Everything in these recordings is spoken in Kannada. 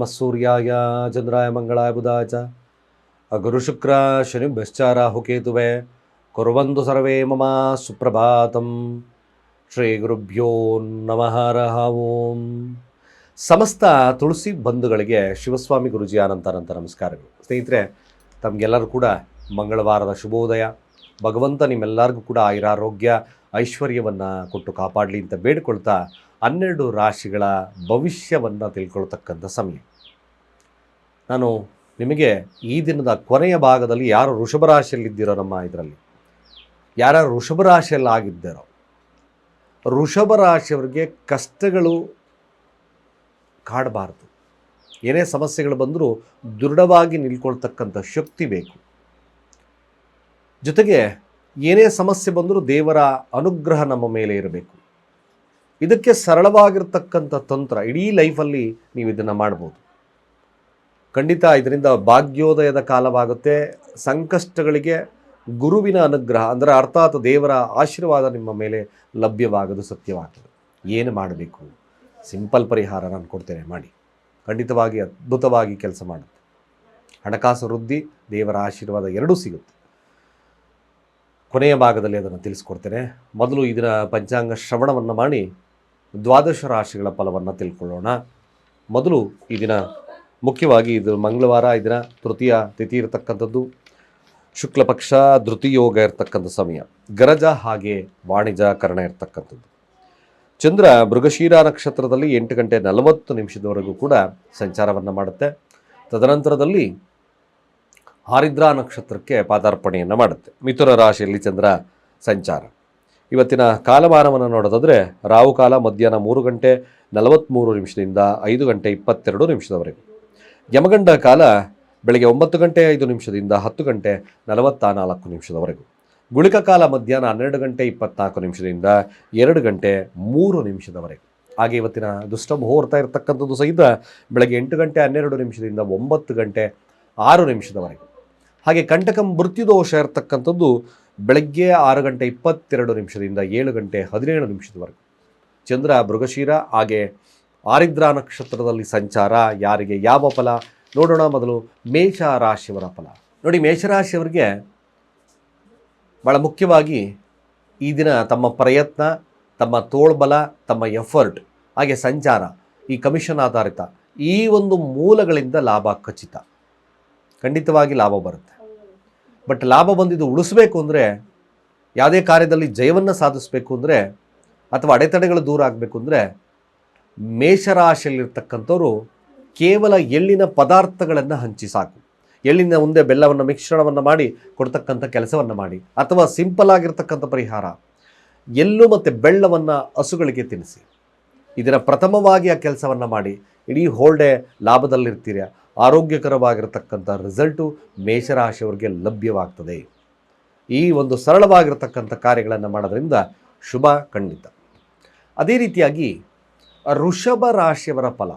ನಮಃ ಸೂರ್ಯಾಯ ಚಂದ್ರಾಯ ಮಂಗಳಾಯ ಬುಧಾಯ ಚ ಗುರುಶುಕ್ರ ಶನಿಭ್ಯಶ್ಚ ರಾಹುಕೇತುವೆ ಕುರ್ವಂತು ಸರ್ವೇ ಮಮ ಸುಪ್ರಭಾತಂ. ಶ್ರೀ ಗುರುಭ್ಯೋ ನಮಃ ಹರಃ ಓಂ. ಸಮಸ್ತ ತುಳಸಿ ಬಂಧುಗಳಿಗೆ ಶಿವಸ್ವಾಮಿ ಗುರುಜಿ ಅನಂತ ನಮಸ್ಕಾರಗಳು. ಸ್ನೇಹಿತರೆ, ತಮಗೆಲ್ಲರೂ ಕೂಡ ಮಂಗಳವಾರದ ಶುಭೋದಯ. ಭಗವಂತ ನಿಮ್ಮೆಲ್ಲರಿಗೂ ಕೂಡ ಆಯುರಾರೋಗ್ಯ ಐಶ್ವರ್ಯವನ್ನು ಕೊಟ್ಟು ಕಾಪಾಡಲಿ ಅಂತ ಬೇಡಿಕೊಳ್ತಾ 12 ರಾಶಿಗಳ ಭವಿಷ್ಯವನ್ನು ತಿಳ್ಕೊಳ್ತಕ್ಕಂಥ ಸಮಯ. ನಾನು ನಿಮಗೆ ಈ ದಿನದ ಕೊನೆಯ ಭಾಗದಲ್ಲಿ ಯಾರು ವೃಷಭ ರಾಶಿಯಲ್ಲಿದ್ದೀರೋ, ನಮ್ಮ ಇದರಲ್ಲಿ ಯಾರು ವೃಷಭ ರಾಶಿಯಲ್ಲಿ ಆಗಿದ್ದಾರೋ, ವೃಷಭ ರಾಶಿಯವರಿಗೆ ಕಷ್ಟಗಳು ಕಾಡಬಾರ್ದು. ಏನೇ ಸಮಸ್ಯೆಗಳು ಬಂದರೂ ದೃಢವಾಗಿ ನಿಲ್ಕೊಳ್ತಕ್ಕಂಥ ಶಕ್ತಿ ಬೇಕು. ಜೊತೆಗೆ ಏನೇ ಸಮಸ್ಯೆ ಬಂದರೂ ದೇವರ ಅನುಗ್ರಹ ನಮ್ಮ ಮೇಲೆ ಇರಬೇಕು. ಇದಕ್ಕೆ ಸರಳವಾಗಿರ್ತಕ್ಕಂಥ ತಂತ್ರ, ಇಡೀ ಲೈಫಲ್ಲಿ ನೀವು ಇದನ್ನು ಮಾಡ್ಬೋದು. ಖಂಡಿತ ಇದರಿಂದ ಭಾಗ್ಯೋದಯದ ಕಾಲವಾಗುತ್ತೆ. ಸಂಕಷ್ಟಗಳಿಗೆ ಗುರುವಿನ ಅನುಗ್ರಹ ಅಂದರೆ ಅರ್ಥಾತ್ ದೇವರ ಆಶೀರ್ವಾದ ನಿಮ್ಮ ಮೇಲೆ ಲಭ್ಯವಾಗೋದು ಸತ್ಯವಾಗ್ತದೆ. ಏನು ಮಾಡಬೇಕು? ಸಿಂಪಲ್ ಪರಿಹಾರ ನಾನು ಕೊಡ್ತೇನೆ, ಮಾಡಿ. ಖಂಡಿತವಾಗಿ ಅದ್ಭುತವಾಗಿ ಕೆಲಸ ಮಾಡುತ್ತೆ. ಹಣಕಾಸು ವೃದ್ಧಿ, ದೇವರ ಆಶೀರ್ವಾದ ಎರಡೂ ಸಿಗುತ್ತೆ. ಕೊನೆಯ ಭಾಗದಲ್ಲಿ ಅದನ್ನು ತಿಳಿಸ್ಕೊಡ್ತೇನೆ. ಮೊದಲು ಇದರ ಪಂಚಾಂಗ ಶ್ರವಣವನ್ನು ಮಾಡಿ 12 ರಾಶಿಗಳ ಫಲವನ್ನು ತಿಳ್ಕೊಳ್ಳೋಣ. ಮೊದಲು ಈ ದಿನ ಮುಖ್ಯವಾಗಿ ಇದು ಮಂಗಳವಾರ, ಇದರ ತೃತೀಯ ತಿಥಿ ಇರತಕ್ಕಂಥದ್ದು, ಶುಕ್ಲ ಪಕ್ಷ ಧೃತಿ ಯೋಗ ಇರತಕ್ಕಂಥ ಸಮಯ, ಗರಜ ಹಾಗೆ ವಾಣಿಜ್ಯ ಕರಣ ಇರತಕ್ಕಂಥದ್ದು. ಚಂದ್ರ ಮೃಗಶೀರ ನಕ್ಷತ್ರದಲ್ಲಿ 8 ಗಂಟೆ 40 ನಿಮಿಷದವರೆಗೂ ಕೂಡ ಸಂಚಾರವನ್ನು ಮಾಡುತ್ತೆ. ತದನಂತರದಲ್ಲಿ ಆರಿದ್ರಾ ನಕ್ಷತ್ರಕ್ಕೆ ಪಾದಾರ್ಪಣೆಯನ್ನು ಮಾಡುತ್ತೆ. ಮಿಥುನ ರಾಶಿಯಲ್ಲಿ ಚಂದ್ರ ಸಂಚಾರ. ಇವತ್ತಿನ ಕಾಲಮಾನವನ್ನು ನೋಡೋದಾದರೆ ರಾಹುಕಾಲ ಮಧ್ಯಾಹ್ನ 3 ಗಂಟೆ 43 ನಿಮಿಷದಿಂದ 5 ಗಂಟೆ 22 ನಿಮಿಷದವರೆಗೂ. ಯಮಗಂಡ ಕಾಲ ಬೆಳಗ್ಗೆ 9 ಗಂಟೆ 5 ನಿಮಿಷದಿಂದ 10 ಗಂಟೆ 44 ನಿಮಿಷದವರೆಗೂ. ಗುಳಿಕ ಕಾಲ ಮಧ್ಯಾಹ್ನ 12 ಗಂಟೆ 24 ನಿಮಿಷದಿಂದ 2 ಗಂಟೆ 3 ನಿಮಿಷದವರೆಗೂ. ಹಾಗೆ ಇವತ್ತಿನ ದುಷ್ಟ ಮುಹೂರ್ತ ಇರತಕ್ಕಂಥದ್ದು ಸಹಿತ ಬೆಳಗ್ಗೆ 8 ಗಂಟೆ 12 ನಿಮಿಷದಿಂದ 9 ಗಂಟೆ 6 ನಿಮಿಷದವರೆಗೂ. ಹಾಗೆ ಕಂಟಕ ಮೃತ್ಯುದೋಷ ಇರತಕ್ಕಂಥದ್ದು ಬೆಳಗ್ಗೆ 6 ಗಂಟೆ 22 ನಿಮಿಷದಿಂದ 7 ಗಂಟೆ 17 ನಿಮಿಷದವರೆಗೂ. ಚಂದ್ರ ಮೃಗಶೀರ ಹಾಗೆ ಆರಿದ್ರಾ ನಕ್ಷತ್ರದಲ್ಲಿ ಸಂಚಾರ. ಯಾರಿಗೆ ಯಾವ ಫಲ ನೋಡೋಣ. ಮೊದಲು ಮೇಷ ರಾಶಿಯವರ ಫಲ ನೋಡಿ. ಮೇಷರಾಶಿಯವರಿಗೆ ಭಾಳ ಮುಖ್ಯವಾಗಿ ಈ ದಿನ ತಮ್ಮ ಪ್ರಯತ್ನ, ತಮ್ಮ ತೋಳ್ಬಲ, ತಮ್ಮ ಎಫರ್ಟ್ ಹಾಗೆ ಸಂಚಾರ, ಈ ಕಮಿಷನ್ ಆಧಾರಿತ ಈ ಒಂದು ಮೂಲಗಳಿಂದ ಲಾಭ ಖಚಿತ. ಖಂಡಿತವಾಗಿ ಲಾಭ ಬರುತ್ತೆ. ಬಟ್ ಲಾಭ ಬಂದಿದ್ದು ಉಳಿಸ್ಬೇಕು ಅಂದರೆ, ಯಾವುದೇ ಕಾರ್ಯದಲ್ಲಿ ಜಯವನ್ನು ಸಾಧಿಸಬೇಕು ಅಂದರೆ ಅಥವಾ ಅಡೆತಡೆಗಳು ದೂರ ಆಗಬೇಕು ಅಂದರೆ, ಮೇಷರಾಶಿಯಲ್ಲಿರ್ತಕ್ಕಂಥವ್ರು ಕೇವಲ ಎಳ್ಳಿನ ಪದಾರ್ಥಗಳನ್ನು ಹಂಚಿ ಸಾಕು. ಎಳ್ಳಿನ ಮುಂದೆ ಬೆಲ್ಲವನ್ನು ಮಿಶ್ರಣವನ್ನು ಮಾಡಿ ಕೊಡ್ತಕ್ಕಂಥ ಕೆಲಸವನ್ನು ಮಾಡಿ, ಅಥವಾ ಸಿಂಪಲ್ ಆಗಿರ್ತಕ್ಕಂಥ ಪರಿಹಾರ, ಎಳ್ಳು ಮತ್ತು ಬೆಲ್ಲವನ್ನು ಹಸುಗಳಿಗೆ ತಿನ್ನಿಸಿ. ಇದರ ಪ್ರಥಮವಾಗಿ ಆ ಕೆಲಸವನ್ನು ಮಾಡಿ ಇಡೀ ಹೋಲ್ಡೇ ಲಾಭದಲ್ಲಿರ್ತೀರ. ಆರೋಗ್ಯಕರವಾಗಿರ್ತಕ್ಕಂಥ ರಿಸಲ್ಟು ಮೇಷರಾಶಿಯವರಿಗೆ ಲಭ್ಯವಾಗ್ತದೆ. ಈ ಒಂದು ಸರಳವಾಗಿರ್ತಕ್ಕಂಥ ಕಾರ್ಯಗಳನ್ನು ಮಾಡೋದ್ರಿಂದ ಶುಭ ಖಂಡಿತ. ಅದೇ ರೀತಿಯಾಗಿ ವೃಷಭ ರಾಶಿಯವರ ಫಲ.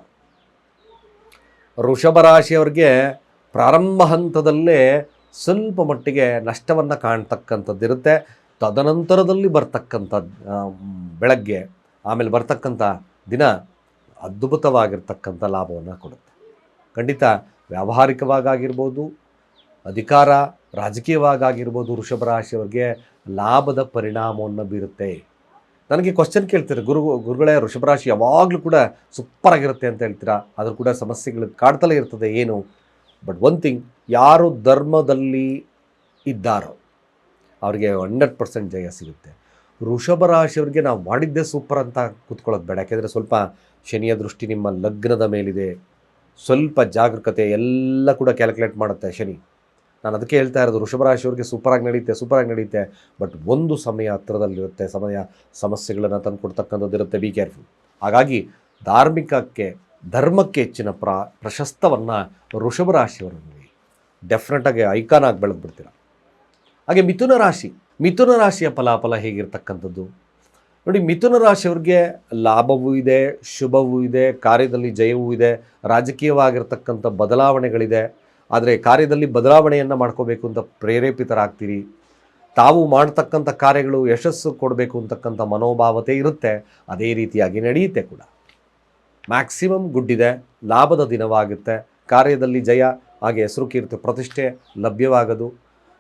ವೃಷಭ ರಾಶಿಯವರಿಗೆ ಪ್ರಾರಂಭ ಹಂತದಲ್ಲೇ ಸ್ವಲ್ಪ ಮಟ್ಟಿಗೆ ನಷ್ಟವನ್ನು ಕಾಣ್ತಕ್ಕಂಥದ್ದಿರುತ್ತೆ. ತದನಂತರದಲ್ಲಿ ಬರ್ತಕ್ಕಂಥ ಬೆಳಗ್ಗೆ ಆಮೇಲೆ ಬರ್ತಕ್ಕಂಥ ದಿನ ಅದ್ಭುತವಾಗಿರ್ತಕ್ಕಂಥ ಲಾಭವನ್ನು ಕೊಡುತ್ತೆ. ಖಂಡಿತ ವ್ಯಾವಹಾರಿಕವಾಗಿರ್ಬೋದು, ಅಧಿಕಾರ ರಾಜಕೀಯವಾಗಿರ್ಬೋದು, ವೃಷಭ ರಾಶಿಯವರಿಗೆ ಲಾಭದ ಪರಿಣಾಮವನ್ನು ಬೀರುತ್ತೆ. ನನಗೆ ಕ್ವಶನ್ ಕೇಳ್ತೀರ, ಗುರುಗಳೇ ವೃಷಭ ರಾಶಿ ಯಾವಾಗಲೂ ಕೂಡ ಸೂಪರ್ ಆಗಿರುತ್ತೆ ಅಂತ ಹೇಳ್ತೀರಾ, ಆದರೂ ಕೂಡ ಸಮಸ್ಯೆಗಳು ಕಾಡ್ತಲೇ ಇರ್ತದೆ ಏನು? ಬಟ್ ಒನ್ ಥಿಂಗ್, ಯಾರು ಧರ್ಮದಲ್ಲಿ ಇದ್ದಾರೋ ಅವರಿಗೆ 100% ಜಯ ಸಿಗುತ್ತೆ. ವೃಷಭ ರಾಶಿಯವರಿಗೆ ನಾವು ಮಾಡಿದ್ದೇ ಸೂಪರ್ ಅಂತ ಕೂತ್ಕೊಳ್ಳೋದು ಬೇಡ. ಯಾಕೆಂದರೆ ಸ್ವಲ್ಪ ಶನಿಯ ದೃಷ್ಟಿ ನಿಮ್ಮ ಲಗ್ನದ ಮೇಲಿದೆ. ಸ್ವಲ್ಪ ಜಾಗರೂಕತೆ ಎಲ್ಲ ಕೂಡ ಕ್ಯಾಲ್ಕುಲೇಟ್ ಮಾಡುತ್ತೆ ಶನಿ. ನಾನು ಅದಕ್ಕೆ ಹೇಳ್ತಾ ಇರೋದು, ವೃಷಭ ರಾಶಿಯವರಿಗೆ ಸೂಪರಾಗಿ ನಡೆಯುತ್ತೆ. ಬಟ್ ಒಂದು ಸಮಯ ಹತ್ತಿರದಲ್ಲಿರುತ್ತೆ, ಸಮಸ್ಯೆಗಳನ್ನು ತಂದು ಕೊಡ್ತಕ್ಕಂಥದ್ದು ಇರುತ್ತೆ. Be careful. ಹಾಗಾಗಿ ಧರ್ಮಕ್ಕೆ ಹೆಚ್ಚಿನ ಪ್ರಶಸ್ತವನ್ನು ವೃಷಭ ರಾಶಿಯವರಲ್ಲಿ ಡೆಫಿನೆಟಾಗಿ ಐಕಾನ್ ಆಗಿ ಬೆಳೆದ್ಬಿಡ್ತೀರ. ಹಾಗೆ ಮಿಥುನ ರಾಶಿಯ ಫಲಾಫಲ ಹೇಗಿರ್ತಕ್ಕಂಥದ್ದು ನೋಡಿ. ಮಿಥುನ ರಾಶಿಯವರಿಗೆ ಲಾಭವೂ ಇದೆ, ಶುಭವೂ ಇದೆ, ಕಾರ್ಯದಲ್ಲಿ ಜಯವೂ ಇದೆ, ರಾಜಕೀಯವಾಗಿರ್ತಕ್ಕಂಥ ಬದಲಾವಣೆಗಳಿದೆ. ಆದರೆ ಕಾರ್ಯದಲ್ಲಿ ಬದಲಾವಣೆಯನ್ನು ಮಾಡ್ಕೋಬೇಕು ಅಂತ ಪ್ರೇರೇಪಿತರಾಗ್ತೀರಿ. ತಾವು ಮಾಡ್ತಕ್ಕಂಥ ಕಾರ್ಯಗಳು ಯಶಸ್ಸು ಕೊಡಬೇಕು ಅಂತಕ್ಕಂಥ ಮನೋಭಾವತೆ ಇರುತ್ತೆ. ಅದೇ ರೀತಿಯಾಗಿ ನಡೆಯುತ್ತೆ ಕೂಡ. ಮ್ಯಾಕ್ಸಿಮಮ್ ಗುಡ್ ಇದೆ, ಲಾಭದ ದಿನವಾಗುತ್ತೆ, ಕಾರ್ಯದಲ್ಲಿ ಜಯ, ಹಾಗೆ ಹೆಸರು ಕೀರ್ತಿ ಪ್ರತಿಷ್ಠೆ ಲಭ್ಯವಾಗೋದು,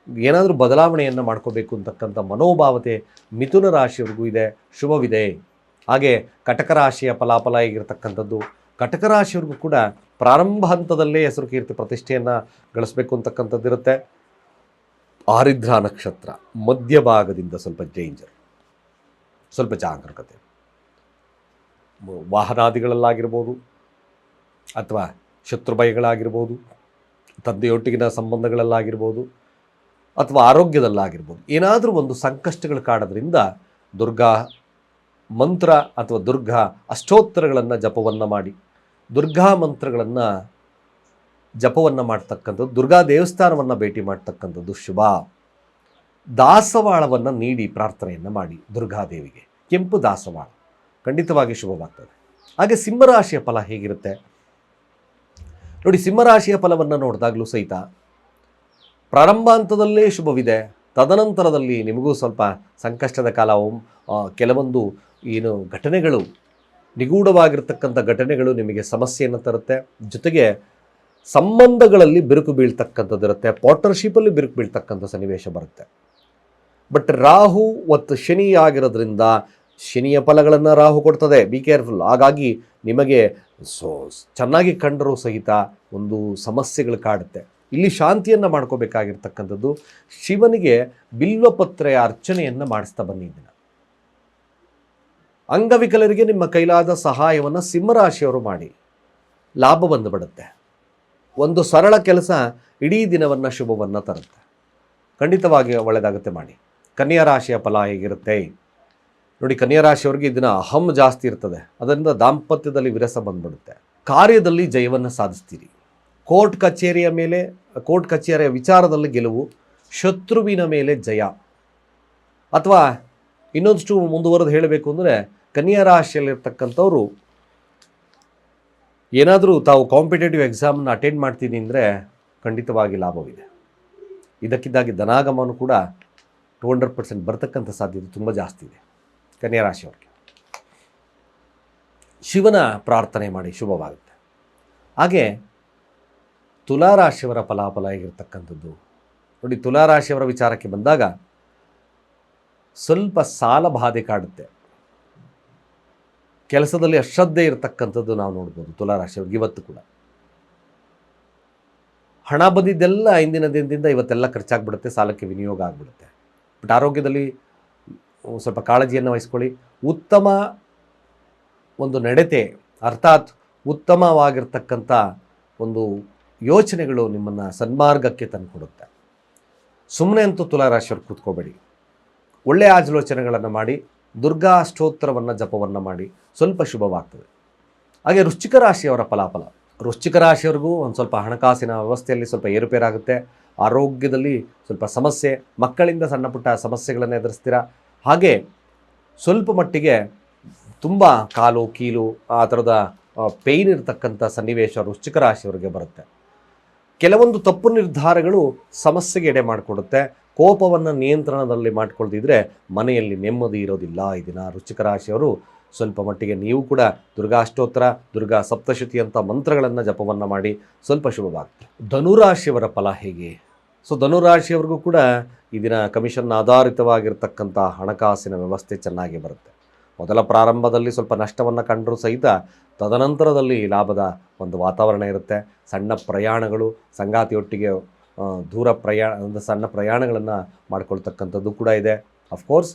ಏನಾದರೂ ಬದಲಾವಣೆಯನ್ನು ಮಾಡ್ಕೋಬೇಕು ಅಂತಕ್ಕಂಥ ಮನೋಭಾವತೆ ಮಿಥುನ ರಾಶಿಯವರಿಗೂ ಇದೆ, ಶುಭವಿದೆ. ಹಾಗೆ ಕಟಕ ರಾಶಿಯ ಫಲಾಫಲ ಹೇಗಿರ್ತಕ್ಕಂಥದ್ದು, ಕಟಕ ರಾಶಿಯವ್ರಿಗೂ ಕೂಡ ಪ್ರಾರಂಭ ಹಂತದಲ್ಲೇ ಹೆಸರು ಕೀರ್ತಿ ಪ್ರತಿಷ್ಠೆಯನ್ನು ಗಳಿಸಬೇಕು ಅಂತಕ್ಕಂಥದ್ದಿರುತ್ತೆ. ಆರಿದ್ರ ನಕ್ಷತ್ರ ಮಧ್ಯಭಾಗದಿಂದ ಸ್ವಲ್ಪ ಡೇಂಜರ್, ಸ್ವಲ್ಪ ಜಾಗರೂಕತೆ, ವಾಹನಾದಿಗಳಲ್ಲಾಗಿರ್ಬೋದು ಅಥವಾ ಶತ್ರುಭಯಗಳಾಗಿರ್ಬೋದು, ತಂದೆಯೊಟ್ಟಿಗಿನ ಸಂಬಂಧಗಳಲ್ಲಾಗಿರ್ಬೋದು ಅಥವಾ ಆರೋಗ್ಯದಲ್ಲಾಗಿರ್ಬೋದು, ಏನಾದರೂ ಒಂದು ಸಂಕಷ್ಟಗಳು ಕಾಡೋದ್ರಿಂದ ದುರ್ಗಾ ಮಂತ್ರ ಅಥವಾ ದುರ್ಗಾ ಅಷ್ಟೋತ್ತರಗಳನ್ನು ಜಪವನ್ನು ಮಾಡಿ, ದುರ್ಗಾ ಮಂತ್ರಗಳನ್ನು ಜಪವನ್ನು ಮಾಡ್ತಕ್ಕಂಥದ್ದು, ದುರ್ಗಾ ದೇವಸ್ಥಾನವನ್ನು ಭೇಟಿ ಮಾಡ್ತಕ್ಕಂಥದ್ದು ಶುಭ. ದಾಸವಾಳವನ್ನು ನೀಡಿ ಪ್ರಾರ್ಥನೆಯನ್ನು ಮಾಡಿ ದುರ್ಗಾದೇವಿಗೆ, ಕೆಂಪು ದಾಸವಾಳ ಖಂಡಿತವಾಗಿ ಶುಭವಾಗ್ತದೆ. ಹಾಗೆ ಸಿಂಹರಾಶಿಯ ಫಲ ಹೇಗಿರುತ್ತೆ ನೋಡಿ. ಸಿಂಹರಾಶಿಯ ಫಲವನ್ನು ನೋಡಿದಾಗಲೂ ಸಹಿತ ಪ್ರಾರಂಭ ಹಂತದಲ್ಲೇ ಶುಭವಿದೆ, ತದನಂತರದಲ್ಲಿ ನಿಮಗೂ ಸ್ವಲ್ಪ ಸಂಕಷ್ಟದ ಕಾಲ, ಕೆಲವೊಂದು ಏನು ಘಟನೆಗಳು, ನಿಗೂಢವಾಗಿರ್ತಕ್ಕಂಥ ಘಟನೆಗಳು ನಿಮಗೆ ಸಮಸ್ಯೆಯನ್ನು ತರುತ್ತೆ. ಜೊತೆಗೆ ಸಂಬಂಧಗಳಲ್ಲಿ ಬಿರುಕು ಬೀಳ್ತಕ್ಕಂಥದ್ದಿರುತ್ತೆ, ಪಾರ್ಟ್ನರ್ಶಿಪ್ಪಲ್ಲಿ ಬಿರುಕು ಬೀಳ್ತಕ್ಕಂಥ ಸನ್ನಿವೇಶ ಬರುತ್ತೆ. ಬಟ್ ರಾಹು ಮತ್ತು ಶನಿ ಆಗಿರೋದ್ರಿಂದ ಶನಿಯ ಫಲಗಳನ್ನು ರಾಹು ಕೊಡ್ತದೆ, ಬಿ ಕೇರ್ಫುಲ್. ಹಾಗಾಗಿ ನಿಮಗೆ ಚೆನ್ನಾಗಿ ಕಂಡರೂ ಸಹಿತ ಒಂದು ಸಮಸ್ಯೆಗಳು ಕಾಡುತ್ತೆ. ಇಲ್ಲಿ ಶಾಂತಿಯನ್ನು ಮಾಡ್ಕೋಬೇಕಾಗಿರ್ತಕ್ಕಂಥದ್ದು, ಶಿವನಿಗೆ ಬಿಲ್ವಪತ್ರೆಯ ಅರ್ಚನೆಯನ್ನು ಮಾಡಿಸ್ತಾ ಬನ್ನಿದ್ದೀನಿ. ಅಂಗವಿಕಲರಿಗೆ ನಿಮ್ಮ ಕೈಲಾದ ಸಹಾಯವನ್ನು ಸಿಂಹರಾಶಿಯವರು ಮಾಡಿ, ಲಾಭ ಬಂದುಬಿಡುತ್ತೆ. ಒಂದು ಸರಳ ಕೆಲಸ ಇಡೀ ದಿನವನ್ನು ಶುಭವನ್ನು ತರುತ್ತೆ, ಖಂಡಿತವಾಗಿ ಒಳ್ಳೆಯದಾಗುತ್ತೆ ಮಾಡಿ. ಕನ್ಯಾ ರಾಶಿಯ ಫಲ ಹೇಗಿರುತ್ತೆ ನೋಡಿ. ಕನ್ಯಾ ರಾಶಿಯವ್ರಿಗೆ ಇದನ್ನ ಅಹಂ ಜಾಸ್ತಿ ಇರ್ತದೆ, ಅದರಿಂದ ದಾಂಪತ್ಯದಲ್ಲಿ ವಿರಸ ಬಂದ್ಬಿಡುತ್ತೆ. ಕಾರ್ಯದಲ್ಲಿ ಜಯವನ್ನು ಸಾಧಿಸ್ತೀರಿ. ಕೋರ್ಟ್ ಕಚೇರಿಯ ವಿಚಾರದಲ್ಲಿ ಗೆಲುವು, ಶತ್ರುವಿನ ಮೇಲೆ ಜಯ. ಅಥವಾ ಇನ್ನೊಂದಷ್ಟು ಮುಂದುವರೆದು ಹೇಳಬೇಕು ಅಂದರೆ, ಕನ್ಯಾ ರಾಶಿಯಲ್ಲಿರ್ತಕ್ಕಂಥವ್ರು ಏನಾದರೂ ತಾವು ಕಾಂಪಿಟೇಟಿವ್ ಎಕ್ಸಾಮನ್ನು ಅಟೆಂಡ್ ಮಾಡ್ತೀನಿ ಅಂದರೆ ಖಂಡಿತವಾಗಿ ಲಾಭವಿದೆ. ಇದಕ್ಕಿದ್ದಾಗಿ ಧನಾಗಮನೂ ಕೂಡ 200% ಬರ್ತಕ್ಕಂಥ ಸಾಧ್ಯತೆ ತುಂಬ ಜಾಸ್ತಿ ಇದೆ ಕನ್ಯಾ ರಾಶಿಯವರಿಗೆ. ಶಿವನ ಪ್ರಾರ್ಥನೆ ಮಾಡಿ, ಶುಭವಾಗುತ್ತೆ. ಹಾಗೆ ತುಲಾರಾಶಿಯವರ ಫಲಾಫಲ ಹೇಗಿರ್ತಕ್ಕಂಥದ್ದು ನೋಡಿ. ತುಲಾರಾಶಿಯವರ ವಿಚಾರಕ್ಕೆ ಬಂದಾಗ ಸ್ವಲ್ಪ ಸಾಲ ಬಾಧೆ ಕಾಡುತ್ತೆ, ಕೆಲಸದಲ್ಲಿ ಅಶ್ರದ್ಧೆ ಇರತಕ್ಕಂಥದ್ದು ನಾವು ನೋಡ್ಬೋದು ತುಲಾರಾಶಿಯವ್ರಿಗೆ. ಇವತ್ತು ಕೂಡ ಹಣ ಬಂದಿದ್ದೆಲ್ಲ ಹಿಂದಿನ ದಿನದಿಂದ ಇವತ್ತೆಲ್ಲ ಖರ್ಚಾಗ್ಬಿಡುತ್ತೆ, ಸಾಲಕ್ಕೆ ವಿನಿಯೋಗ ಆಗಿಬಿಡುತ್ತೆ. ಬಟ್ ಆರೋಗ್ಯದಲ್ಲಿ ಸ್ವಲ್ಪ ಕಾಳಜಿಯನ್ನು ವಹಿಸ್ಕೊಳ್ಳಿ. ಉತ್ತಮ ಒಂದು ನಡತೆ, ಅರ್ಥಾತ್ ಉತ್ತಮವಾಗಿರ್ತಕ್ಕಂಥ ಒಂದು ಯೋಚನೆಗಳು ನಿಮ್ಮನ್ನು ಸನ್ಮಾರ್ಗಕ್ಕೆ ತಂದುಕೊಡುತ್ತೆ. ಸುಮ್ಮನೆ ಅಂತೂ ತುಲಾರಾಶಿಯವ್ರು ಕೂತ್ಕೋಬೇಡಿ, ಒಳ್ಳೆಯ ಆಲೋಚನೆಗಳನ್ನು ಮಾಡಿ, ದುರ್ಗಾ ಅಷ್ಟೋತ್ತರವನ್ನು ಜಪವನ್ನು ಮಾಡಿ, ಸ್ವಲ್ಪ ಶುಭವಾಗ್ತದೆ. ಹಾಗೆ ವೃಶ್ಚಿಕ ರಾಶಿಯವರ ಫಲಾಫಲ. ವೃಶ್ಚಿಕ ರಾಶಿಯವ್ರಿಗೂ ಒಂದು ಸ್ವಲ್ಪ ಹಣಕಾಸಿನ ವ್ಯವಸ್ಥೆಯಲ್ಲಿ ಸ್ವಲ್ಪ ಏರುಪೇರಾಗುತ್ತೆ, ಆರೋಗ್ಯದಲ್ಲಿ ಸ್ವಲ್ಪ ಸಮಸ್ಯೆ, ಮಕ್ಕಳಿಂದ ಸಣ್ಣ ಪುಟ್ಟ ಸಮಸ್ಯೆಗಳನ್ನು ಎದುರಿಸ್ತೀರಾ. ಹಾಗೆ ಸ್ವಲ್ಪ ಮಟ್ಟಿಗೆ ತುಂಬ ಕಾಲು ಕೀಲು ಆ ಥರದ ಪೇಯ್ನ್ ಇರತಕ್ಕಂಥ ಸನ್ನಿವೇಶ ವೃಶ್ಚಿಕ ರಾಶಿಯವರಿಗೆ ಬರುತ್ತೆ. ಕೆಲವೊಂದು ತಪ್ಪು ನಿರ್ಧಾರಗಳು ಸಮಸ್ಯೆಗೆ ಎಡೆ ಮಾಡಿಕೊಡುತ್ತೆ. ಕೋಪವನ್ನು ನಿಯಂತ್ರಣದಲ್ಲಿ ಮಾಡ್ಕೊಳ್ದಿದ್ರೆ ಮನೆಯಲ್ಲಿ ನೆಮ್ಮದಿ ಇರೋದಿಲ್ಲ. ಈ ದಿನ ವೃಶ್ಚಿಕ ರಾಶಿಯವರು ಸ್ವಲ್ಪ ಮಟ್ಟಿಗೆ ನೀವು ಕೂಡ ದುರ್ಗಾ ಅಷ್ಟೋತ್ತರ, ದುರ್ಗಾ ಸಪ್ತಶತಿ ಅಂತ ಮಂತ್ರಗಳನ್ನು ಜಪವನ್ನು ಮಾಡಿ, ಸ್ವಲ್ಪ ಶುಭವಾಗುತ್ತೆ. ಧನುರಾಶಿಯವರ ಫಲ ಹೇಗೆ? ಸೊ ಧನುರಾಶಿಯವ್ರಿಗೂ ಕೂಡ ಈ ದಿನ ಕಮಿಷನ್ ಆಧಾರಿತವಾಗಿರ್ತಕ್ಕಂಥ ಹಣಕಾಸಿನ ವ್ಯವಸ್ಥೆ ಚೆನ್ನಾಗಿ ಬರುತ್ತೆ. ಮೊದಲ ಪ್ರಾರಂಭದಲ್ಲಿ ಸ್ವಲ್ಪ ನಷ್ಟವನ್ನು ಕಂಡರೂ ಸಹಿತ ತದನಂತರದಲ್ಲಿ ಲಾಭದ ಒಂದು ವಾತಾವರಣ ಇರುತ್ತೆ. ಸಣ್ಣ ಪ್ರಯಾಣಗಳು, ಸಂಗಾತಿಯೊಟ್ಟಿಗೆ ಸಣ್ಣ ಪ್ರಯಾಣಗಳನ್ನು ಮಾಡ್ಕೊಳ್ತಕ್ಕಂಥದ್ದು ಕೂಡ ಇದೆ. ಅಫ್ಕೋರ್ಸ್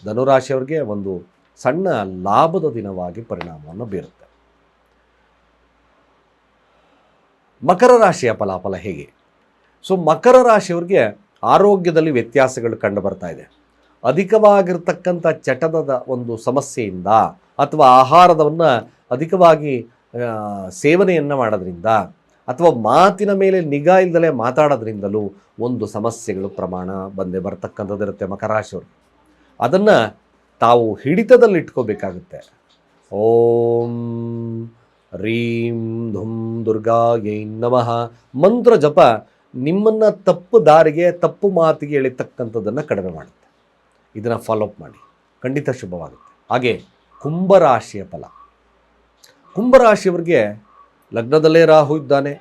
ಧನುರಾಶಿಯವ್ರಿಗೆ ಒಂದು ಸಣ್ಣ ಲಾಭದ ದಿನವಾಗಿ ಪರಿಣಾಮವನ್ನು ಬೀರುತ್ತೆ. ಮಕರ ರಾಶಿಯ ಫಲಾಫಲ ಹೇಗೆ? ಸೊ ಮಕರ ರಾಶಿಯವ್ರಿಗೆ ಆರೋಗ್ಯದಲ್ಲಿ ವ್ಯತ್ಯಾಸಗಳು ಕಂಡು ಬರ್ತಾ ಇದೆ. ಅಧಿಕವಾಗಿರ್ತಕ್ಕಂಥ ಚಟದ ಒಂದು ಸಮಸ್ಯೆಯಿಂದ ಅಥವಾ ಆಹಾರವನ್ನು ಅಧಿಕವಾಗಿ ಸೇವನೆಯನ್ನು ಮಾಡೋದ್ರಿಂದ ಅಥವಾ ಮಾತಿನ ಮೇಲೆ ನಿಗಾ ಇಲ್ಲದಲೇ ಮಾತಾಡೋದ್ರಿಂದಲೂ ಒಂದು ಸಮಸ್ಯೆಗಳು ಪ್ರಮಾಣ ಬಂದೇ ಬರ್ತಕ್ಕಂಥದ್ದಿರುತ್ತೆ ಮಕರ ರಾಶಿಯವ್ರಿಗೆ. ಅದನ್ನು ತಾವು ಹಿಡಿತದಲ್ಲಿ ಇಟ್ಕೋಬೇಕಾಗುತ್ತೆ. ಓಂ ರೀಂ ಧುಂ ದುರ್ಗಾಯೈ ನಮಃ ಮಂತ್ರ ಜಪ ನಿಮ್ಮನ್ನು ತಪ್ಪು ದಾರಿಗೆ, ತಪ್ಪು ಮಾತಿಗೆ ಎಳಿತಕ್ಕಂಥದ್ದನ್ನು ಕಡಿಮೆ ಮಾಡುತ್ತೆ. ಇದನ್ನು ಫಾಲೋಅಪ್ ಮಾಡಿ, ಖಂಡಿತ ಶುಭವಾಗುತ್ತೆ. ಹಾಗೆ ಕುಂಭರಾಶಿಯ ಫಲ. ಕುಂಭರಾಶಿಯವರಿಗೆ ಲಗ್ನದಲ್ಲೇ ರಾಹು ಇದ್ದಾನೆ.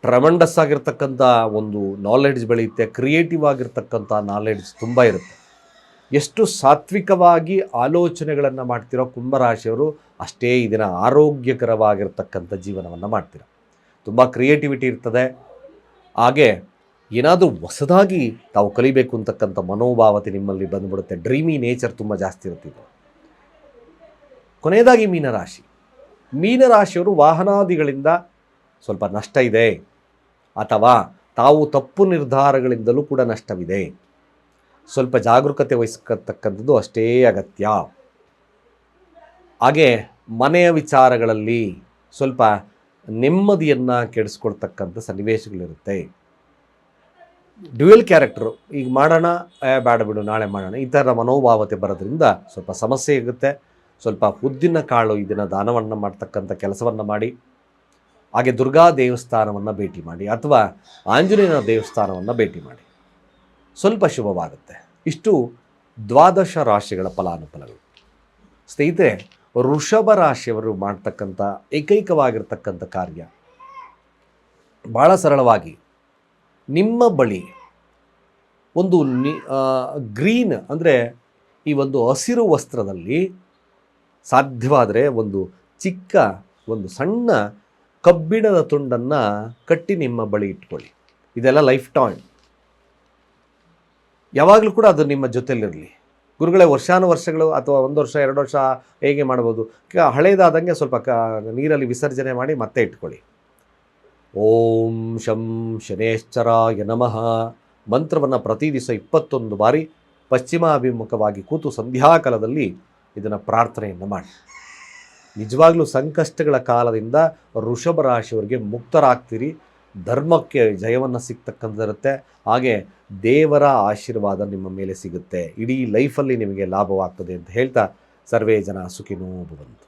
ಟ್ರಮೆಂಡಸ್ ಆಗಿರ್ತಕ್ಕಂಥ ಒಂದು ನಾಲೆಡ್ಜ್ ಬೆಳೆಯುತ್ತೆ, ಕ್ರಿಯೇಟಿವ್ ಆಗಿರ್ತಕ್ಕಂಥ ನಾಲೆಡ್ಜ್ ತುಂಬ ಇರುತ್ತೆ. ಎಷ್ಟು ಸಾತ್ವಿಕವಾಗಿ ಆಲೋಚನೆಗಳನ್ನು ಮಾಡ್ತಿರೋ ಕುಂಭರಾಶಿಯವರು ಅಷ್ಟೇ ಇದನ್ನು ಆರೋಗ್ಯಕರವಾಗಿರ್ತಕ್ಕಂಥ ಜೀವನವನ್ನು ಮಾಡ್ತೀರ. ತುಂಬ ಕ್ರಿಯೇಟಿವಿಟಿ ಇರ್ತದೆ. ಹಾಗೆ ಏನಾದರೂ ಹೊಸದಾಗಿ ತಾವು ಕಲಿಬೇಕು ಅಂತಕ್ಕಂಥ ಮನೋಭಾವತೆ ನಿಮ್ಮಲ್ಲಿ ಬಂದುಬಿಡುತ್ತೆ. ಡ್ರೀಮಿ ನೇಚರ್ ತುಂಬ ಜಾಸ್ತಿ ಇರ್ತಿದೆ. ಕೊನೆಯದಾಗಿ ಮೀನರಾಶಿಯವರು ವಾಹನಾದಿಗಳಿಂದ ಸ್ವಲ್ಪ ನಷ್ಟ ಇದೆ, ಅಥವಾ ತಾವು ತಪ್ಪು ನಿರ್ಧಾರಗಳಿಂದಲೂ ಕೂಡ ನಷ್ಟವಿದೆ. ಸ್ವಲ್ಪ ಜಾಗರೂಕತೆ ವಹಿಸತಕ್ಕಂಥದ್ದು ಅಷ್ಟೇ ಅಗತ್ಯ. ಹಾಗೆ ಮನೆಯ ವಿಚಾರಗಳಲ್ಲಿ ಸ್ವಲ್ಪ ನೆಮ್ಮದಿಯನ್ನು ಕೆಡಿಸ್ಕೊಳ್ತಕ್ಕಂಥ ಸನ್ನಿವೇಶಗಳಿರುತ್ತೆ. ಡ್ಯುಯಲ್ ಕ್ಯಾರೆಕ್ಟರು, ಈಗ ಮಾಡೋಣ, ಬೇಡ ಬಿಡು ನಾಳೆ ಮಾಡೋಣ, ಈ ಥರ ಮನೋಭಾವತೆ ಬರೋದ್ರಿಂದ ಸ್ವಲ್ಪ ಸಮಸ್ಯೆ ಆಗುತ್ತೆ. ಸ್ವಲ್ಪ ಉದ್ದಿನ ಕಾಳು ಇದನ್ನು ದಾನವನ್ನು ಮಾಡ್ತಕ್ಕಂಥ ಕೆಲಸವನ್ನು ಮಾಡಿ. ಹಾಗೆ ದುರ್ಗಾ ದೇವಸ್ಥಾನವನ್ನು ಭೇಟಿ ಮಾಡಿ, ಅಥವಾ ಆಂಜನೇಯನ ದೇವಸ್ಥಾನವನ್ನು ಭೇಟಿ ಮಾಡಿ, ಸ್ವಲ್ಪ ಶುಭವಾಗುತ್ತೆ. ಇಷ್ಟು ದ್ವಾದಶ ರಾಶಿಗಳ ಫಲಾನುಫಲಗಳು. ಸ್ನೇಹಿತರೆ, ವೃಷಭ ರಾಶಿಯವರು ಮಾಡ್ತಕ್ಕಂಥ ಏಕೈಕವಾಗಿರ್ತಕ್ಕಂಥ ಕಾರ್ಯ ಭಾಳ ಸರಳವಾಗಿ, ನಿಮ್ಮ ಬಳಿ ಒಂದು ಗ್ರೀನ್ ಅಂದರೆ ಈ ಒಂದು ಹಸಿರು ವಸ್ತ್ರದಲ್ಲಿ ಸಾಧ್ಯವಾದರೆ ಒಂದು ಸಣ್ಣ ಕಬ್ಬಿಣದ ತುಂಡನ್ನು ಕಟ್ಟಿ ನಿಮ್ಮ ಬಳಿ ಇಟ್ಕೊಳ್ಳಿ. ಇದೆಲ್ಲ ಲೈಫ್ ಟೈಮ್, ಯಾವಾಗಲೂ ಕೂಡ ಅದು ನಿಮ್ಮ ಜೊತೆಯಲ್ಲಿರಲಿ. ಗುರುಗಳೇ, ವರ್ಷಾನುವರ್ಷಗಳು ಅಥವಾ 1 ವರ್ಷ 2 ವರ್ಷ ಹೇಗೆ ಮಾಡ್ಬೋದು? ಹಳೇದಾದಂಗೆ ಸ್ವಲ್ಪ ನೀರಲ್ಲಿ ವಿಸರ್ಜನೆ ಮಾಡಿ ಮತ್ತೆ ಇಟ್ಕೊಳ್ಳಿ. ಓಂ ಶಂ ಶನೇಶ್ಚರಾಯ ನಮಃ ಮಂತ್ರವನ್ನು ಪ್ರತಿ ದಿವಸ 21 ಬಾರಿ ಪಶ್ಚಿಮಾಭಿಮುಖವಾಗಿ ಕೂತು ಸಂಧ್ಯಾಕಾಲದಲ್ಲಿ ಇದನ್ನು ಪ್ರಾರ್ಥನೆಯನ್ನು ಮಾಡಿ. ನಿಜವಾಗ್ಲೂ ಸಂಕಷ್ಟಗಳ ಕಾಲದಿಂದ ವೃಷಭ ರಾಶಿಯವರಿಗೆ ಮುಕ್ತರಾಗ್ತೀರಿ. ಧರ್ಮಕ್ಕೆ ಜಯವನ್ನು ಸಿಗ್ತಕ್ಕಂಥಿರುತ್ತೆ. ಹಾಗೆ ದೇವರ ಆಶೀರ್ವಾದ ನಿಮ್ಮ ಮೇಲೆ ಸಿಗುತ್ತೆ. ಇಡೀ ಲೈಫಲ್ಲಿ ನಿಮಗೆ ಲಾಭವಾಗ್ತದೆ ಅಂತ ಹೇಳ್ತಾ, ಸರ್ವೇ ಜನ ಸುಖಿನೋ ಭವಂತು.